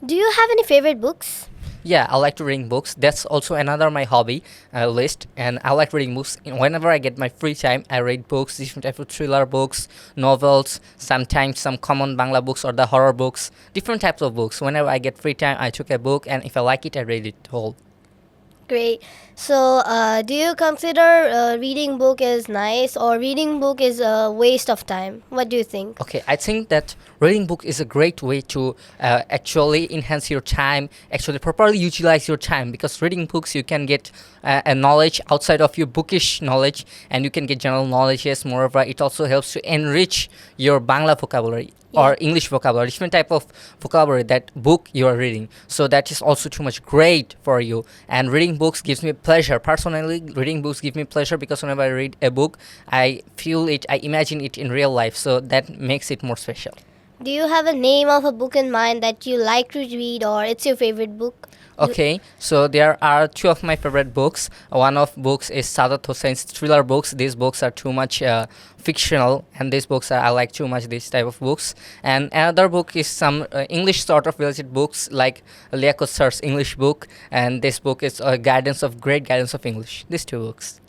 Do you have any favorite books? Yeah, I like to reading books. That's also another my hobby list, and I like reading books. Whenever I get my free time, I read books, different type of thriller books, novels, sometimes some common Bangla books or the horror books, different types of books. Whenever I get free time, I took a book, and if I like it, I read it whole. Great. So, do you consider reading book is nice or reading book is a waste of time? What do you think? Okay, I think that reading book is a great way to actually enhance your time, actually properly utilize your time, because reading books you can get a knowledge outside of your bookish knowledge, and you can get general knowledge. Yes, moreover, it also helps to enrich your Bangla vocabulary or English vocabulary, different type of vocabulary that book you are reading. So that is also too much great for you. And reading books gives me pleasure. Personally, reading books give me pleasure because whenever I read a book, I feel it, I imagine it in real life. So that makes it more special. Do you have a name of a book in mind that you like to read or it's your favorite book? Okay, so there are two of my favorite books. One of books is Sadat Hussein's thriller books. These books are too much fictional, and these books are I like too much this type of books. And another book is some English sort of related books like Liakat sir's English book, and this book is Guidance of Great Guidance of English. These two books.